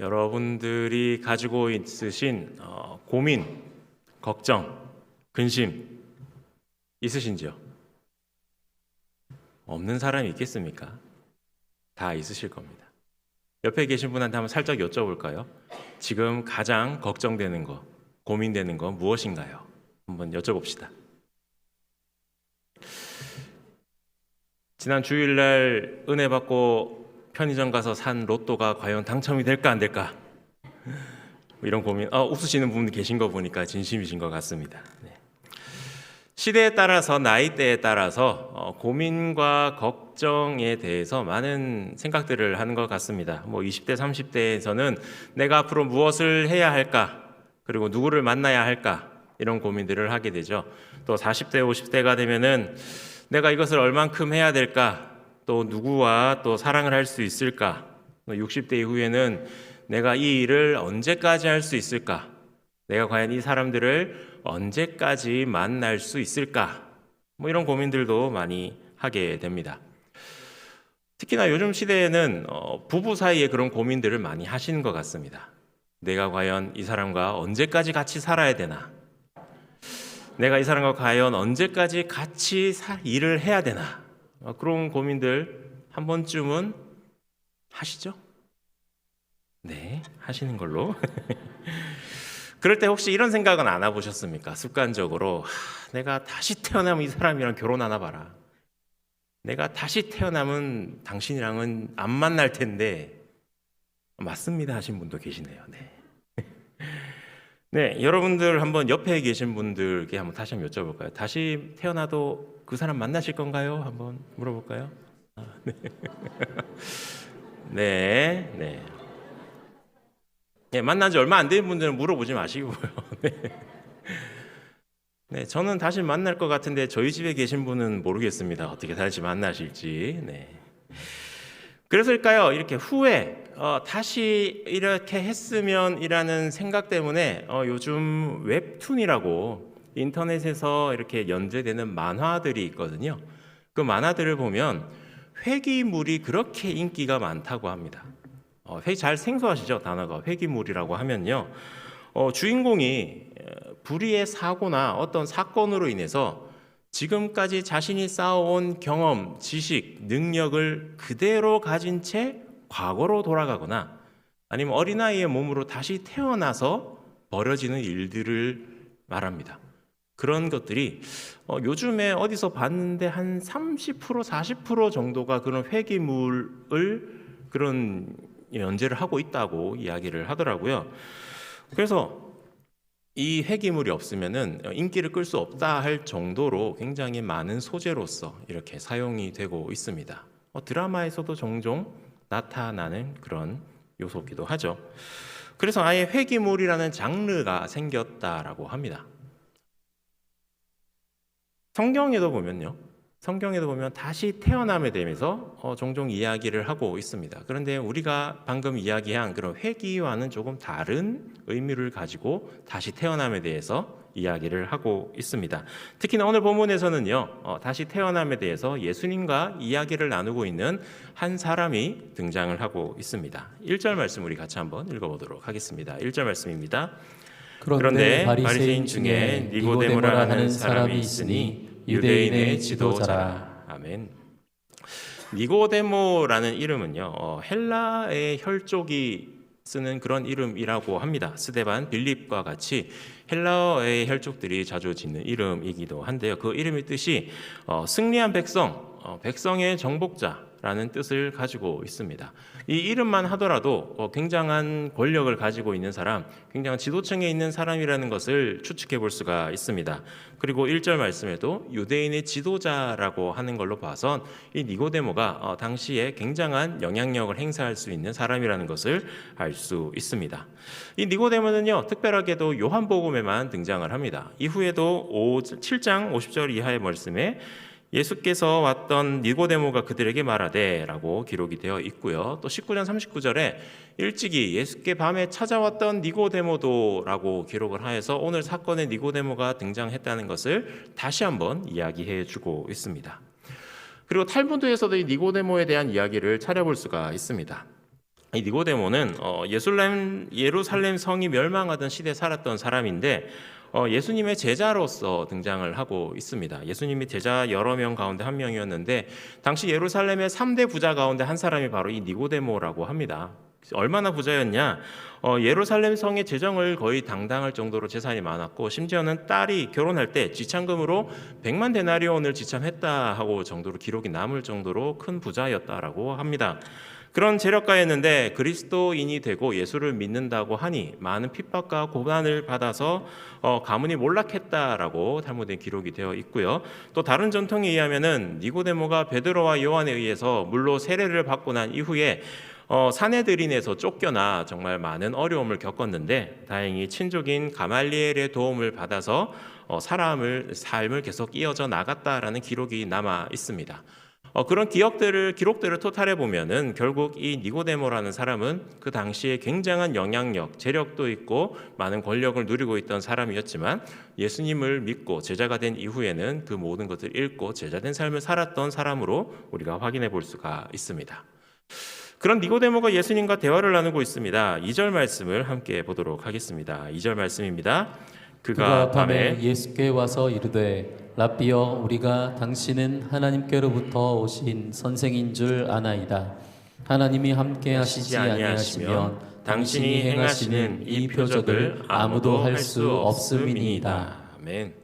여러분들이 가지고 있으신 고민, 걱정, 근심 있으신지요? 없는 사람이 있겠습니까? 다 있으실 겁니다. 옆에 계신 분한테 한번 살짝 여쭤볼까요? 지금 가장 걱정되는 거, 고민되는 거 무엇인가요? 한번 여쭤봅시다. 지난 주일날 은혜 받고 편의점 가서 산 로또가 과연 당첨이 될까 안 될까? 이런 고민, 웃으시는 분 계신 거 보니까 진심이신 것 같습니다. 네. 시대에 따라서 나이대에 따라서 고민과 걱정에 대해서 많은 생각들을 하는 것 같습니다. 20대, 30대에서는 내가 앞으로 무엇을 해야 할까? 그리고 누구를 만나야 할까? 이런 고민들을 하게 되죠. 또 40대, 50대가 되면은 내가 이것을 얼만큼 해야 될까? 또 누구와 또 사랑을 할 수 있을까? 60대 이후에는 내가 이 일을 언제까지 할 수 있을까? 내가 과연 이 사람들을 언제까지 만날 수 있을까? 이런 고민들도 많이 하게 됩니다. 특히나 요즘 시대에는 부부 사이에 그런 고민들을 많이 하시는 것 같습니다. 내가 과연 이 사람과 언제까지 같이 살아야 되나? 내가 이 사람과 과연 언제까지 같이 일을 해야 되나? 그런 고민들 한 번쯤은 하시죠? 네, 하시는 걸로. 그럴 때 혹시 이런 생각은 안 해보셨습니까? 습관적으로 내가 다시 태어나면 이 사람이랑 결혼하나 봐라. 내가 다시 태어나면 당신이랑은 안 만날 텐데 맞습니다 하신 분도 계시네요. 네. 네, 여러분들 한번 옆에 계신 분들께 한번 다시 한번 여쭤볼까요? 다시 태어나도 그 사람 만나실 건가요? 한번 물어볼까요? 네. 네, 네. 네, 만난 지 얼마 안 된 분들은 물어보지 마시고요. 네. 네, 저는 다시 만날 것 같은데 저희 집에 계신 분은 모르겠습니다. 어떻게 다시 만나실지. 네. 그래서일까요? 이렇게 후에 다시 이렇게 했으면이라는 생각 때문에 요즘 웹툰이라고 인터넷에서 이렇게 연재되는 만화들이 있거든요. 그 만화들을 보면 회귀물이 그렇게 인기가 많다고 합니다. 잘 생소하시죠? 단어가 회귀물이라고 하면요. 주인공이 불의의 사고나 어떤 사건으로 인해서 지금까지 자신이 쌓아온 경험, 지식, 능력을 그대로 가진 채 과거로 돌아가거나 아니면 어린아이의 몸으로 다시 태어나서 벌어지는 일들을 말합니다. 그런 것들이 요즘에 어디서 봤는데 한 30%, 40% 정도가 그런 회귀물을 그런 연재를 하고 있다고 이야기를 하더라고요. 그래서 이 회귀물이 없으면은 인기를 끌 수 없다 할 정도로 굉장히 많은 소재로서 이렇게 사용이 되고 있습니다. 드라마에서도 종종 나타나는 그런 요소기도 하죠. 그래서 아예 회귀물이라는 장르가 생겼다라고 합니다. 성경에도 보면 다시 태어남에 대해서 종종 이야기를 하고 있습니다. 그런데 우리가 방금 이야기한 그런 회귀와는 조금 다른 의미를 가지고 다시 태어남에 대해서 이야기를 하고 있습니다. 특히나 오늘 본문에서는요, 다시 태어남에 대해서 예수님과 이야기를 나누고 있는 한 사람이 등장을 하고 있습니다. 1절 말씀 우리 같이 한번 읽어보도록 하겠습니다. 1절 말씀입니다. 그런데 바리새인 중에 니고데모라 하는 사람이 있으니 유대인의 지도자라. 아멘. 니고데모라는 이름은요, 헬라의 혈족이 쓰는 그런 이름이라고 합니다. 스데반, 빌립과 같이 헬라어의 혈족들이 자주 짓는 이름이기도 한데요. 그 이름의 뜻이 승리한 백성, 백성의 정복자라는 뜻을 가지고 있습니다. 이 이름만 하더라도 굉장한 권력을 가지고 있는 사람, 굉장한 지도층에 있는 사람이라는 것을 추측해 볼 수가 있습니다. 그리고 1절 말씀에도 유대인의 지도자라고 하는 걸로 봐선 이 니고데모가 당시에 굉장한 영향력을 행사할 수 있는 사람이라는 것을 알 수 있습니다. 이 니고데모는요, 특별하게도 요한복음에만 등장을 합니다. 이후에도 7장 50절 이하의 말씀에 예수께서 왔던 니고데모가 그들에게 말하되 라고 기록이 되어 있고요. 또 19장 39절에 일찍이 예수께 밤에 찾아왔던 니고데모도 라고 기록을 하여서 오늘 사건에 니고데모가 등장했다는 것을 다시 한번 이야기해 주고 있습니다. 그리고 탈무드에서도 이 니고데모에 대한 이야기를 찾아볼 수가 있습니다. 이 니고데모는 예루살렘 성이 멸망하던 시대에 살았던 사람인데 예수님의 제자로서 등장을 하고 있습니다. 예수님이 제자 여러 명 가운데 한 명이었는데 당시 예루살렘의 3대 부자 가운데 한 사람이 바로 이 니고데모라고 합니다. 얼마나 부자였냐? 예루살렘 성의 재정을 거의 당당할 정도로 재산이 많았고 심지어는 딸이 결혼할 때 지참금으로 100만 데나리온을 지참했다 하고 정도로 기록이 남을 정도로 큰 부자였다라고 합니다. 그런 재력가였는데 그리스도인이 되고 예수를 믿는다고 하니 많은 핍박과 고난을 받아서 가문이 몰락했다라고 탈무드에 기록이 되어 있고요. 또 다른 전통에 의하면은 니고데모가 베드로와 요한에 의해서 물로 세례를 받고 난 이후에 사내들인에서 쫓겨나 정말 많은 어려움을 겪었는데 다행히 친족인 가말리엘의 도움을 받아서 삶을 계속 이어져 나갔다라는 기록이 남아 있습니다. 그런 기록들을 토탈해 보면은 결국 이 니고데모라는 사람은 그 당시에 굉장한 영향력, 재력도 있고 많은 권력을 누리고 있던 사람이었지만 예수님을 믿고 제자가 된 이후에는 그 모든 것을 잃고 제자된 삶을 살았던 사람으로 우리가 확인해 볼 수가 있습니다. 그런 니고데모가 예수님과 대화를 나누고 있습니다. 2절 말씀을 함께 보도록 하겠습니다. 2절 말씀입니다. 그가 밤에 예수께 와서 이르되 라삐여 우리가 당신은 하나님께로부터 오신 선생인 줄 아나이다. 하나님이 함께 하시지 아니하시면 당신이 행하시는 이 표적을 아무도 할 수 없음이니이다. 아멘.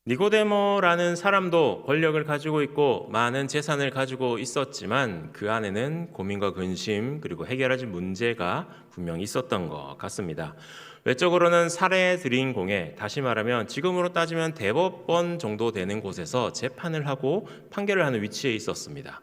니고데모라는 사람도 권력을 가지고 있고 많은 재산을 가지고 있었지만 그 안에는 고민과 근심 그리고 해결하지 문제가 분명히 있었던 것 같습니다. 외적으로는 사내들인 공회, 다시 말하면 지금으로 따지면 대법원 정도 되는 곳에서 재판을 하고 판결을 하는 위치에 있었습니다.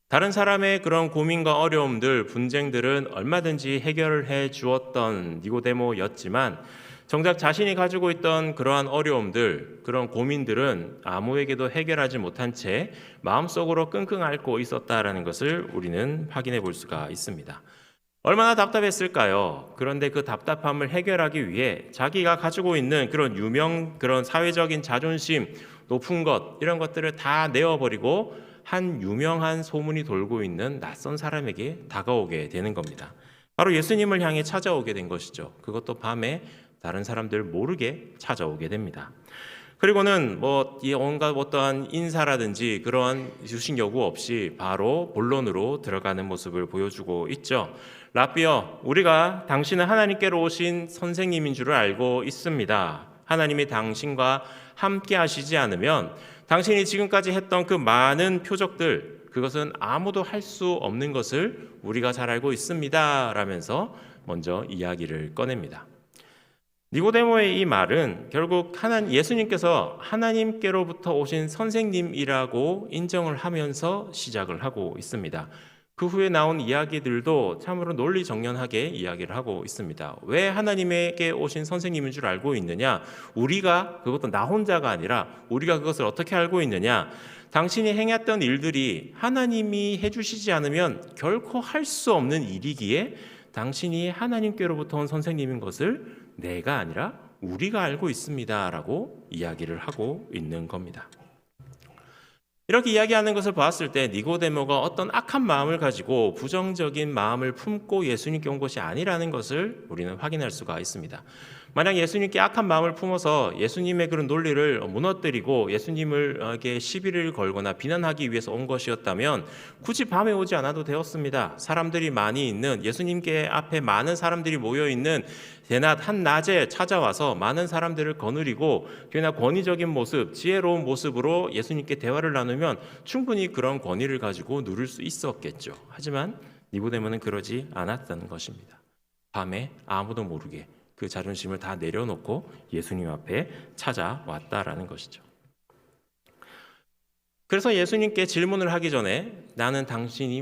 다른 사람의 그런 고민과 어려움들, 분쟁들은 얼마든지 해결을 해 주었던 니고데모였지만 정작 자신이 가지고 있던 그러한 어려움들, 그런 고민들은 아무에게도 해결하지 못한 채 마음속으로 끙끙 앓고 있었다라는 것을 우리는 확인해 볼 수가 있습니다. 얼마나 답답했을까요? 그런데 그 답답함을 해결하기 위해 자기가 가지고 있는 그런 사회적인 자존심, 높은 것, 이런 것들을 다 내어버리고 한 유명한 소문이 돌고 있는 낯선 사람에게 다가오게 되는 겁니다. 바로 예수님을 향해 찾아오게 된 것이죠. 그것도 밤에 다른 사람들 모르게 찾아오게 됩니다. 그리고는 온갖 어떠한 인사라든지 그러한 유식 요구 없이 바로 본론으로 들어가는 모습을 보여주고 있죠. 라삐여, 우리가 당신은 하나님께로 오신 선생님인 줄을 알고 있습니다. 하나님이 당신과 함께 하시지 않으면 당신이 지금까지 했던 그 많은 표적들, 그것은 아무도 할 수 없는 것을 우리가 잘 알고 있습니다. 라면서 먼저 이야기를 꺼냅니다. 니고데모의 이 말은 결국 예수님께서 하나님께로부터 오신 선생님이라고 인정을 하면서 시작을 하고 있습니다. 그 후에 나온 이야기들도 참으로 논리정연하게 이야기를 하고 있습니다. 왜 하나님에게 오신 선생님인 줄 알고 있느냐? 그것도 나 혼자가 아니라 우리가 그것을 어떻게 알고 있느냐? 당신이 행했던 일들이 하나님이 해주시지 않으면 결코 할 수 없는 일이기에 당신이 하나님께로부터 온 선생님인 것을 내가 아니라 우리가 알고 있습니다 라고 이야기를 하고 있는 겁니다. 이렇게 이야기하는 것을 보았을 때 니고데모가 어떤 악한 마음을 가지고 부정적인 마음을 품고 예수님께 온 것이 아니라는 것을 우리는 확인할 수가 있습니다. 만약 예수님께 악한 마음을 품어서 예수님의 그런 논리를 무너뜨리고 예수님에게 시비를 걸거나 비난하기 위해서 온 것이었다면 굳이 밤에 오지 않아도 되었습니다. 사람들이 많이 있는, 예수님께 앞에 많은 사람들이 모여있는 대낮 한낮에 찾아와서 많은 사람들을 거느리고 꽤나 권위적인 모습, 지혜로운 모습으로 예수님께 대화를 나누면 충분히 그런 권위를 가지고 누릴 수 있었겠죠. 하지만 니고데모는 그러지 않았다는 것입니다. 밤에 아무도 모르게 그 자존심을 다 내려놓고 예수님 앞에 찾아왔다라는 것이죠. 그래서 예수님께 질문을 하기 전에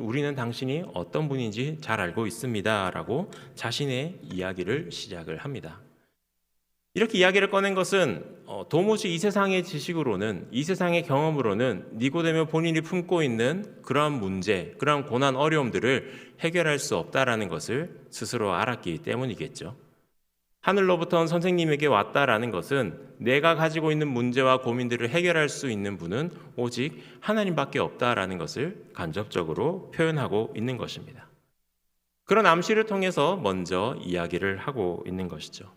우리는 당신이 어떤 분인지 잘 알고 있습니다 라고 자신의 이야기를 시작을 합니다. 이렇게 이야기를 꺼낸 것은 도무지 이 세상의 지식으로는, 이 세상의 경험으로는 니고데모 본인이 품고 있는 그러한 문제, 그러한 고난, 어려움들을 해결할 수 없다라는 것을 스스로 알았기 때문이겠죠. 하늘로부터 온 선생님에게 왔다라는 것은 내가 가지고 있는 문제와 고민들을 해결할 수 있는 분은 오직 하나님밖에 없다라는 것을 간접적으로 표현하고 있는 것입니다. 그런 암시를 통해서 먼저 이야기를 하고 있는 것이죠.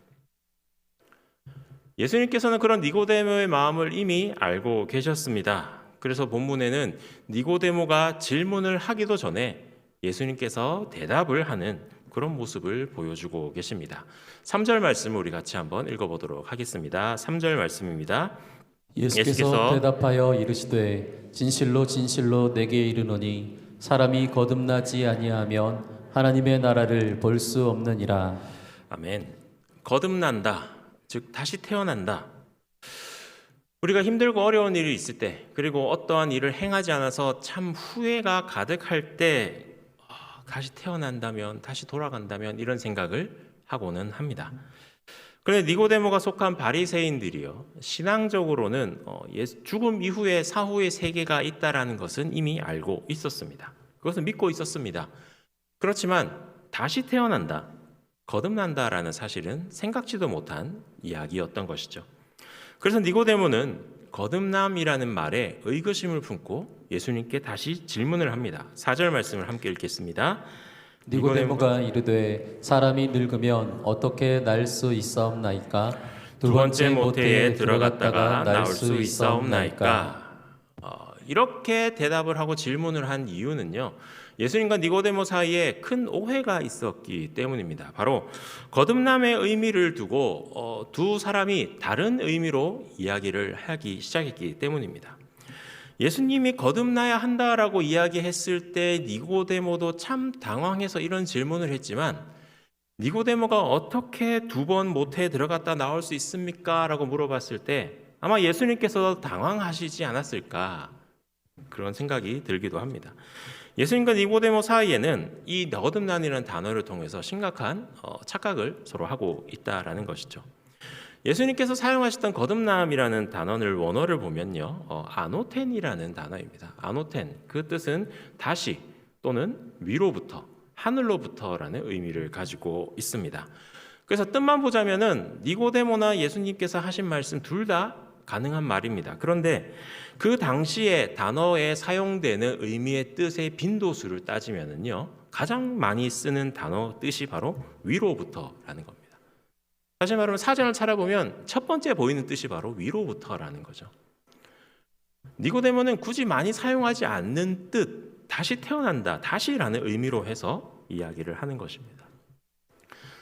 예수님께서는 그런 니고데모의 마음을 이미 알고 계셨습니다. 그래서 본문에는 니고데모가 질문을 하기도 전에 예수님께서 대답을 하는 그런 모습을 보여주고 계십니다. 3절 말씀을 우리 같이 한번 읽어보도록 하겠습니다. 3절 말씀입니다. 예수께서 대답하여 이르시되 진실로 진실로 내게 이르노니 사람이 거듭나지 아니하면 하나님의 나라를 볼 수 없느니라. 아멘. 거듭난다, 즉 다시 태어난다. 우리가 힘들고 어려운 일이 있을 때, 그리고 어떠한 일을 행하지 않아서 참 후회가 가득할 때 다시 태어난다면, 다시 돌아간다면 이런 생각을 하고는 합니다. 그런데 니고데모가 속한 바리새인들이요, 신앙적으로는 죽음 이후에 사후의 세계가 있다라는 것은 이미 알고 있었습니다. 그것은 믿고 있었습니다. 그렇지만 다시 태어난다, 거듭난다라는 사실은 생각지도 못한 이야기였던 것이죠. 그래서 니고데모는 거듭남이라는 말에 의구심을 품고 예수님께 다시 질문을 합니다. 4절 말씀을 함께 읽겠습니다. 니고데모가 이르되 사람이 늙으면 어떻게 날 수 있사옵나이까? 두 번째 모태에 들어갔다가 날 수 있사옵나이까? 이렇게 대답을 하고 질문을 한 이유는요, 예수님과 니고데모 사이에 큰 오해가 있었기 때문입니다. 바로 거듭남의 의미를 두고 두 사람이 다른 의미로 이야기를 하기 시작했기 때문입니다. 예수님이 거듭나야 한다라고 이야기했을 때 니고데모도 참 당황해서 이런 질문을 했지만, 니고데모가 어떻게 두 번 모태에 들어갔다 나올 수 있습니까? 라고 물어봤을 때 아마 예수님께서 당황하시지 않았을까, 그런 생각이 들기도 합니다. 예수님과 니고데모 사이에는 이 거듭난이라는 단어를 통해서 심각한 착각을 서로 하고 있다라는 것이죠. 예수님께서 사용하셨던 거듭남이라는 단어를 원어를 보면요, 아노텐이라는 단어입니다. 아노텐, 그 뜻은 다시 또는 위로부터, 하늘로부터라는 의미를 가지고 있습니다. 그래서 뜻만 보자면은 니고데모나 예수님께서 하신 말씀 둘 다 가능한 말입니다. 그런데 그 당시에 단어에 사용되는 의미의 뜻의 빈도수를 따지면은요, 가장 많이 쓰는 단어 뜻이 바로 위로부터라는 겁니다. 사실 말하면 사전을 찾아보면 첫 번째 보이는 뜻이 바로 위로부터라는 거죠. 니고데모는 굳이 많이 사용하지 않는 뜻, 다시 태어난다, 다시라는 의미로 해서 이야기를 하는 것입니다.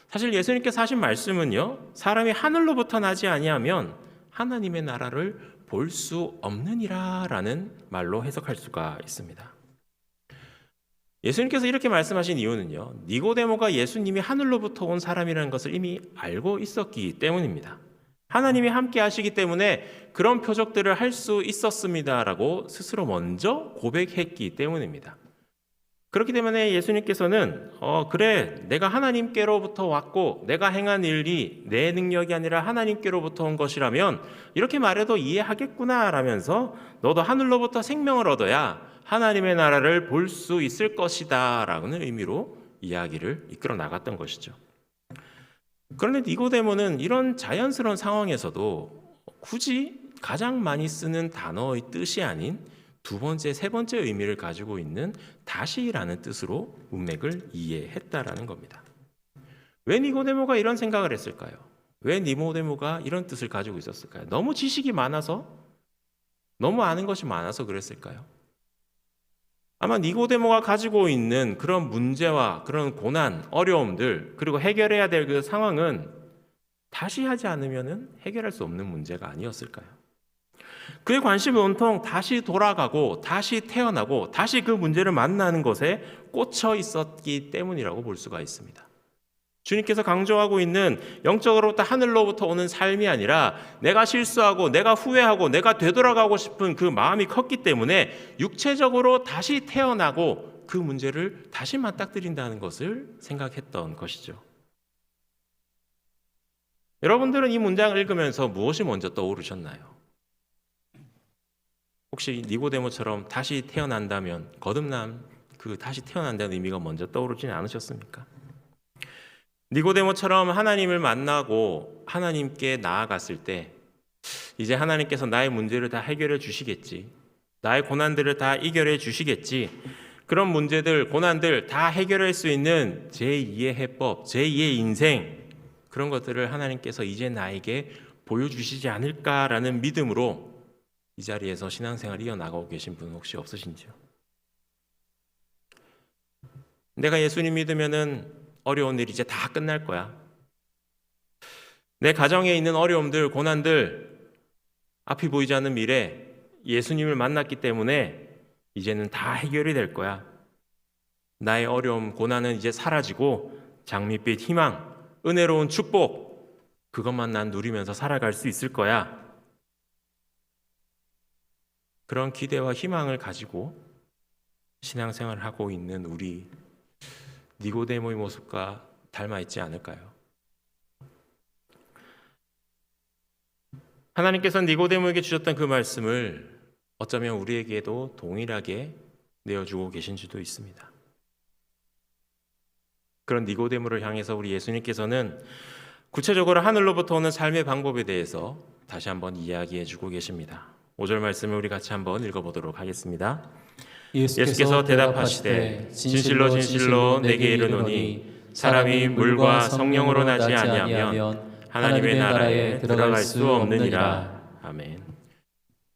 사실 예수님께서 하신 말씀은요, 사람이 하늘로부터 나지 아니하면 하나님의 나라를 볼 수 없느니라 라는 말로 해석할 수가 있습니다. 예수님께서 이렇게 말씀하신 이유는요, 니고데모가 예수님이 하늘로부터 온 사람이라는 것을 이미 알고 있었기 때문입니다. 하나님이 함께 하시기 때문에 그런 표적들을 할 수 있었습니다라고 스스로 먼저 고백했기 때문입니다. 그렇기 때문에 예수님께서는 그래, 내가 하나님께로부터 왔고 내가 행한 일이 내 능력이 아니라 하나님께로부터 온 것이라면 이렇게 말해도 이해하겠구나 라면서 너도 하늘로부터 생명을 얻어야 하나님의 나라를 볼 수 있을 것이다 라는 의미로 이야기를 이끌어 나갔던 것이죠. 그런데 니고데모는 이런 자연스러운 상황에서도 굳이 가장 많이 쓰는 단어의 뜻이 아닌 두 번째, 세 번째 의미를 가지고 있는 다시라는 뜻으로 문맥을 이해했다라는 겁니다. 왜 니고데모가 이런 생각을 했을까요? 왜 니고데모가 이런 뜻을 가지고 있었을까요? 너무 지식이 많아서, 너무 아는 것이 많아서 그랬을까요? 아마 니고데모가 가지고 있는 그런 문제와 그런 고난, 어려움들, 그리고 해결해야 될 그 상황은 다시 하지 않으면 해결할 수 없는 문제가 아니었을까요? 그의 관심은 온통 다시 돌아가고 다시 태어나고 다시 그 문제를 만나는 것에 꽂혀 있었기 때문이라고 볼 수가 있습니다. 주님께서 강조하고 있는 영적으로부터 하늘로부터 오는 삶이 아니라 내가 실수하고 내가 후회하고 내가 되돌아가고 싶은 그 마음이 컸기 때문에 육체적으로 다시 태어나고 그 문제를 다시 맞닥뜨린다는 것을 생각했던 것이죠. 여러분들은 이 문장을 읽으면서 무엇이 먼저 떠오르셨나요? 혹시 니고데모처럼 다시 태어난다면 거듭남, 그 다시 태어난다는 의미가 먼저 떠오르지는 않으셨습니까? 니고데모처럼 하나님을 만나고 하나님께 나아갔을 때 이제 하나님께서 나의 문제를 다 해결해 주시겠지, 나의 고난들을 다 이겨내 주시겠지, 그런 문제들, 고난들 다 해결할 수 있는 제2의 해법, 제2의 인생, 그런 것들을 하나님께서 이제 나에게 보여주시지 않을까라는 믿음으로 이 자리에서 신앙생활 이어나가고 계신 분 혹시 없으신지요? 내가 예수님 믿으면은 어려운 일 이제 다 끝날 거야. 내 가정에 있는 어려움들, 고난들, 앞이 보이지 않는 미래, 예수님을 만났기 때문에 이제는 다 해결이 될 거야. 나의 어려움, 고난은 이제 사라지고 장밋빛 희망, 은혜로운 축복, 그것만 난 누리면서 살아갈 수 있을 거야. 그런 기대와 희망을 가지고 신앙생활을 하고 있는 우리 니고데모의 모습과 닮아 있지 않을까요? 하나님께서는 니고데모에게 주셨던 그 말씀을 어쩌면 우리에게도 동일하게 내어주고 계신 수도 있습니다. 그런 니고데모를 향해서 우리 예수님께서는 구체적으로 하늘로부터 오는 삶의 방법에 대해서 다시 한번 이야기해 주고 계십니다. 5절 말씀을 우리 같이 한번 읽어보도록 하겠습니다. 예수께서 대답하시되 진실로 진실로 내게 이르노니 사람이 물과 성령으로 나지 아니하면 하나님의 나라에 들어갈 수 없느니라. 아멘.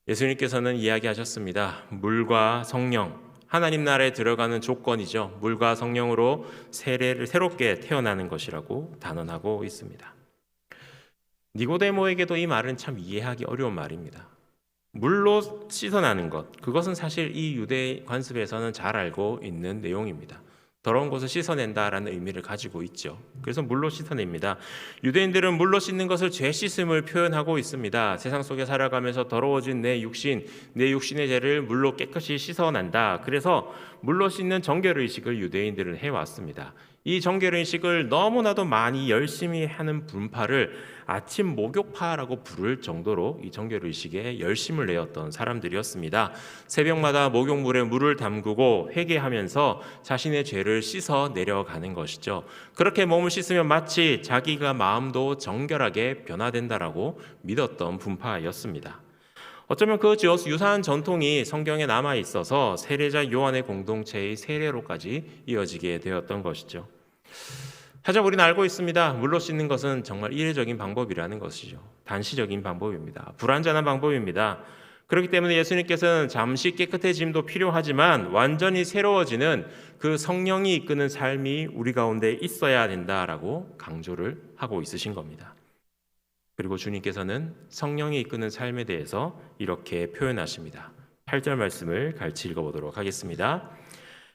예수님께서는 이야기하셨습니다. 물과 성령, 하나님 나라에 들어가는 조건이죠. 물과 성령으로 새롭게 태어나는 것이라고 단언하고 있습니다. 니고데모에게도 이 말은 참 이해하기 어려운 말입니다. 물로 씻어나는 것, 그것은 사실 이 유대 관습에서는 잘 알고 있는 내용입니다. 더러운 것을 씻어낸다라는 의미를 가지고 있죠. 그래서 물로 씻어냅니다. 유대인들은 물로 씻는 것을 죄 씻음을 표현하고 있습니다. 세상 속에 살아가면서 더러워진 내 육신의 죄를 물로 깨끗이 씻어낸다. 그래서 물로 씻는 정결의식을 유대인들은 해왔습니다. 이 정결의식을 너무나도 많이 열심히 하는 분파를 아침 목욕파라고 부를 정도로 이 정결의식에 열심을 내었던 사람들이었습니다. 새벽마다 목욕물에 물을 담그고 회개하면서 자신의 죄를 씻어 내려가는 것이죠. 그렇게 몸을 씻으면 마치 자기가 마음도 정결하게 변화된다라고 믿었던 분파였습니다. 어쩌면 그 유사한 전통이 성경에 남아 있어서 세례자 요한의 공동체의 세례로까지 이어지게 되었던 것이죠. 하지만 우리는 알고 있습니다. 물로 씻는 것은 정말 이례적인 방법이라는 것이죠. 단시적인 방법입니다. 불완전한 방법입니다. 그렇기 때문에 예수님께서는 잠시 깨끗해짐도 필요하지만 완전히 새로워지는 그 성령이 이끄는 삶이 우리 가운데 있어야 된다라고 강조를 하고 있으신 겁니다. 그리고 주님께서는 성령이 이끄는 삶에 대해서 이렇게 표현하십니다. 8절 말씀을 같이 읽어보도록 하겠습니다.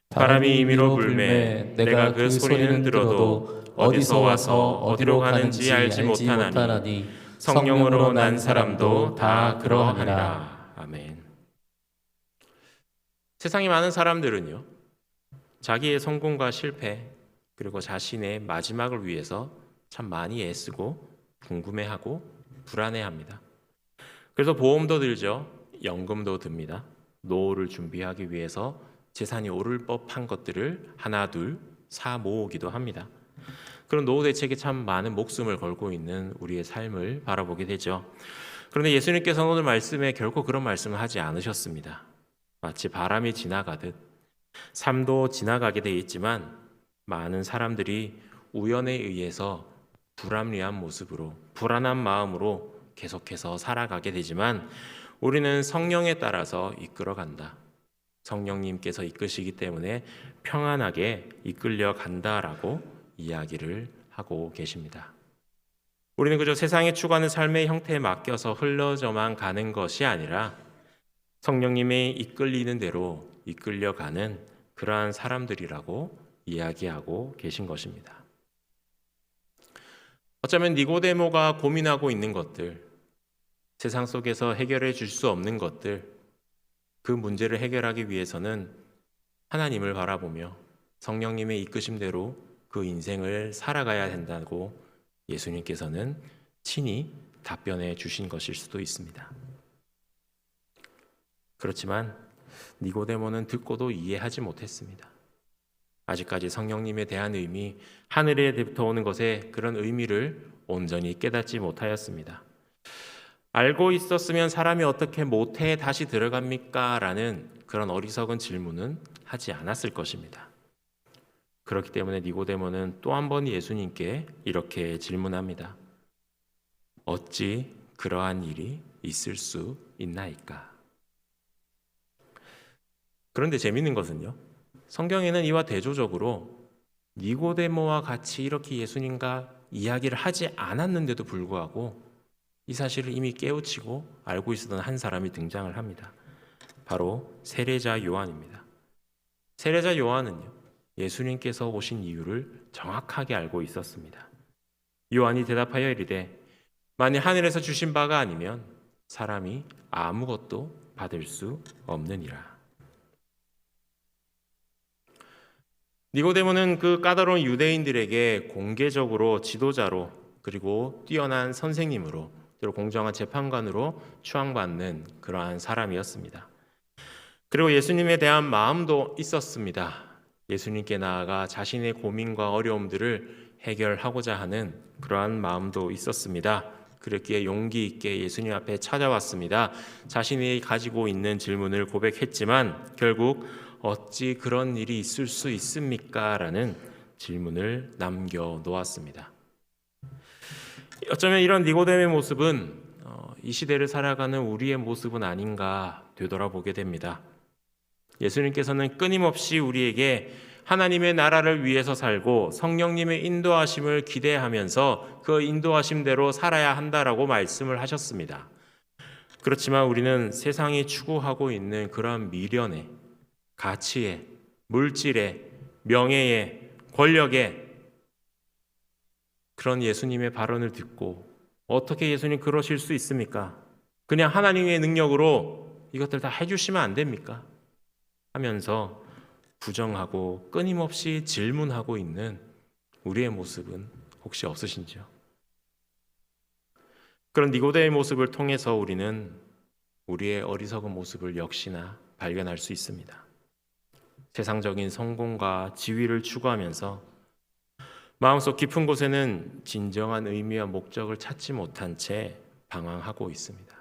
바람이 임의로 불매 내가 그 소리는 들어도 어디서 와서 어디로 가는지 알지 못하나니 성령으로 난 사람도 다 그러하니라. 아멘. 세상에 많은 사람들은요, 자기의 성공과 실패 그리고 자신의 마지막을 위해서 참 많이 애쓰고 궁금해하고 불안해합니다. 그래서 보험도 들죠. 연금도 듭니다. 노후를 준비하기 위해서 재산이 오를 법한 것들을 하나 둘 사 모으기도 합니다. 그런 노후 대책에 참 많은 목숨을 걸고 있는 우리의 삶을 바라보게 되죠. 그런데 예수님께서는 오늘 말씀에 결코 그런 말씀을 하지 않으셨습니다. 마치 바람이 지나가듯 삶도 지나가게 돼 있지만 많은 사람들이 우연에 의해서 불합리한 모습으로 불안한 마음으로 계속해서 살아가게 되지만 우리는 성령에 따라서 이끌어간다. 성령님께서 이끄시기 때문에 평안하게 이끌려 간다라고 이야기를 하고 계십니다. 우리는 그저 세상에 추구하는 삶의 형태에 맡겨서 흘러져만 가는 것이 아니라 성령님의 이끌리는 대로 이끌려가는 그러한 사람들이라고 이야기하고 계신 것입니다. 어쩌면 니고데모가 고민하고 있는 것들, 세상 속에서 해결해 줄 수 없는 것들, 그 문제를 해결하기 위해서는 하나님을 바라보며 성령님의 이끄심대로 그 인생을 살아가야 된다고 예수님께서는 친히 답변해 주신 것일 수도 있습니다. 그렇지만 니고데모는 듣고도 이해하지 못했습니다. 아직까지 성령님에 대한 의미, 하늘에부터 오는 것의 그런 의미를 온전히 깨닫지 못하였습니다. 알고 있었으면 사람이 어떻게 모태에 다시 들어갑니까? 라는 그런 어리석은 질문은 하지 않았을 것입니다. 그렇기 때문에 니고데모는 또 한 번 예수님께 이렇게 질문합니다. 어찌 그러한 일이 있을 수 있나이까? 그런데 재밌는 것은요, 성경에는 이와 대조적으로 니고데모와 같이 이렇게 예수님과 이야기를 하지 않았는데도 불구하고 이 사실을 이미 깨우치고 알고 있었던 한 사람이 등장을 합니다. 바로 세례자 요한입니다. 세례자 요한은요, 예수님께서 오신 이유를 정확하게 알고 있었습니다. 요한이 대답하여 이르되 만일 하늘에서 주신 바가 아니면 사람이 아무것도 받을 수 없느니라. 니고데모는 그 까다로운 유대인들에게 공개적으로 지도자로 그리고 뛰어난 선생님으로 그리고 공정한 재판관으로 추앙받는 그러한 사람이었습니다. 그리고 예수님에 대한 마음도 있었습니다. 예수님께 나아가 자신의 고민과 어려움들을 해결하고자 하는 그러한 마음도 있었습니다. 그렇기에 용기 있게 예수님 앞에 찾아왔습니다. 자신이 가지고 있는 질문을 고백했지만 결국 어찌 그런 일이 있을 수 있습니까? 라는 질문을 남겨놓았습니다. 어쩌면 이런 니고데모의 모습은 이 시대를 살아가는 우리의 모습은 아닌가 되돌아보게 됩니다. 예수님께서는 끊임없이 우리에게 하나님의 나라를 위해서 살고 성령님의 인도하심을 기대하면서 그 인도하심대로 살아야 한다라고 말씀을 하셨습니다. 그렇지만 우리는 세상이 추구하고 있는 그러한 미련에, 가치에, 물질에, 명예에, 권력에 그런 예수님의 발언을 듣고 어떻게 예수님 그러실 수 있습니까? 그냥 하나님의 능력으로 이것들 다 해주시면 안 됩니까? 하면서 부정하고 끊임없이 질문하고 있는 우리의 모습은 혹시 없으신지요? 그런 니고데의 모습을 통해서 우리는 우리의 어리석은 모습을 역시나 발견할 수 있습니다. 세상적인 성공과 지위를 추구하면서 마음속 깊은 곳에는 진정한 의미와 목적을 찾지 못한 채 방황하고 있습니다.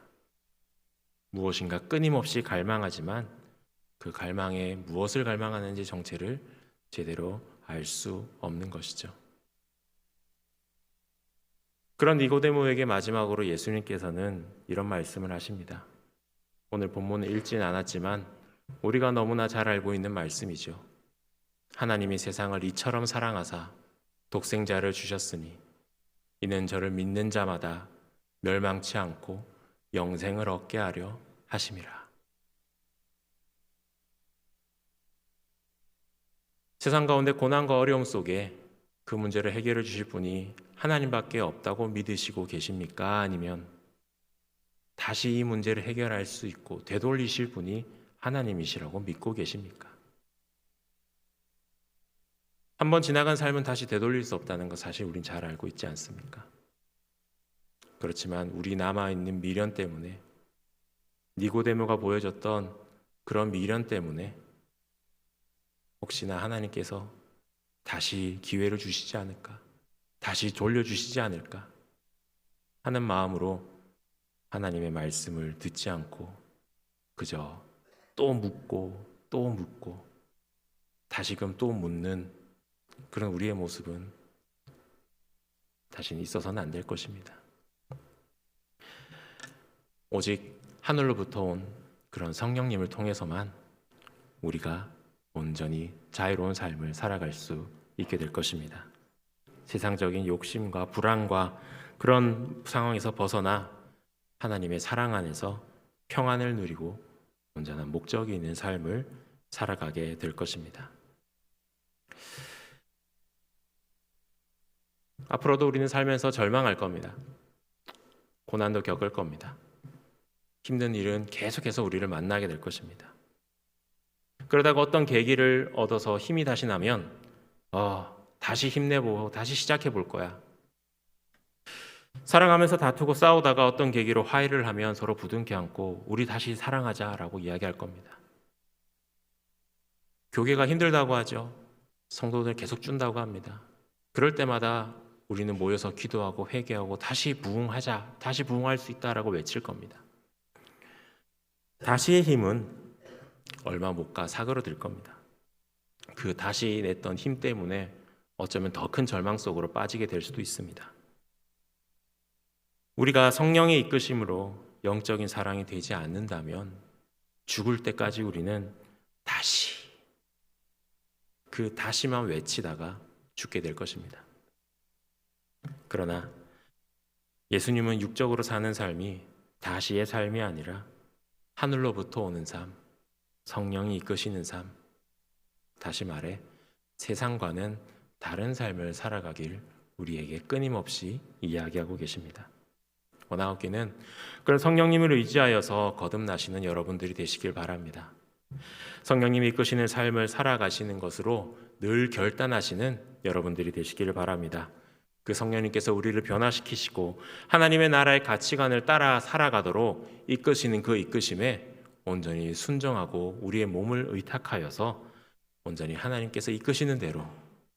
무엇인가 끊임없이 갈망하지만 그 갈망에 무엇을 갈망하는지 정체를 제대로 알 수 없는 것이죠. 그런 니고데모에게 마지막으로 예수님께서는 이런 말씀을 하십니다. 오늘 본문을 읽지는 않았지만 우리가 너무나 잘 알고 있는 말씀이죠. 하나님이 세상을 이처럼 사랑하사 독생자를 주셨으니 이는 저를 믿는 자마다 멸망치 않고 영생을 얻게 하려 하심이라. 세상 가운데 고난과 어려움 속에 그 문제를 해결해 주실 분이 하나님밖에 없다고 믿으시고 계십니까? 아니면 다시 이 문제를 해결할 수 있고 되돌리실 분이 하나님이시라고 믿고 계십니까? 한번 지나간 삶은 다시 되돌릴 수 없다는 거 사실 우린 잘 알고 있지 않습니까? 그렇지만 우리 남아있는 미련 때문에 니고데모가 보여줬던 그런 미련 때문에 혹시나 하나님께서 다시 기회를 주시지 않을까, 다시 돌려주시지 않을까 하는 마음으로 하나님의 말씀을 듣지 않고 그저 또 묻고 또 묻고 다시금 또 묻는 그런 우리의 모습은 다시는 있어서는 안 될 것입니다. 오직 하늘로부터 온 그런 성령님을 통해서만 우리가 온전히 자유로운 삶을 살아갈 수 있게 될 것입니다. 세상적인 욕심과 불안과 그런 상황에서 벗어나 하나님의 사랑 안에서 평안을 누리고 온전한 목적이 있는 삶을 살아가게 될 것입니다. 앞으로도 우리는 살면서 절망할 겁니다. 고난도 겪을 겁니다. 힘든 일은 계속해서 우리를 만나게 될 것입니다. 그러다가 어떤 계기를 얻어서 힘이 다시 나면 다시 힘내보고 다시 시작해 볼 거야. 사랑하면서 다투고 싸우다가 어떤 계기로 화해를 하면 서로 부둥켜 안고 우리 다시 사랑하자라고 이야기할 겁니다. 교계가 힘들다고 하죠. 성도들 계속 준다고 합니다. 그럴 때마다 우리는 모여서 기도하고 회개하고 다시 부흥하자, 다시 부흥할 수 있다라고 외칠 겁니다. 다시의 힘은 얼마 못 가 사그러들 겁니다. 그 다시 냈던 힘 때문에 어쩌면 더 큰 절망 속으로 빠지게 될 수도 있습니다. 우리가 성령의 이끄심으로 영적인 사랑이 되지 않는다면 죽을 때까지 우리는 다시만 외치다가 죽게 될 것입니다. 그러나 예수님은 육적으로 사는 삶이 다시의 삶이 아니라 하늘로부터 오는 삶, 성령이 이끄시는 삶, 다시 말해 세상과는 다른 삶을 살아가길 우리에게 끊임없이 이야기하고 계십니다. 원하옵기는 그런 성령님을 의지하여서 거듭나시는 여러분들이 되시길 바랍니다. 성령님이 이끄시는 삶을 살아가시는 것으로 늘 결단하시는 여러분들이 되시기를 바랍니다. 그 성령님께서 우리를 변화시키시고 하나님의 나라의 가치관을 따라 살아가도록 이끄시는 그 이끄심에 온전히 순종하고 우리의 몸을 의탁하여서 온전히 하나님께서 이끄시는 대로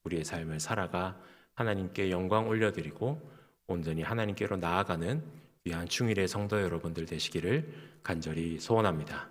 우리의 삶을 살아가 하나님께 영광 올려드리고 온전히 하나님께로 나아가는 귀한 충일의 성도 여러분들 되시기를 간절히 소원합니다.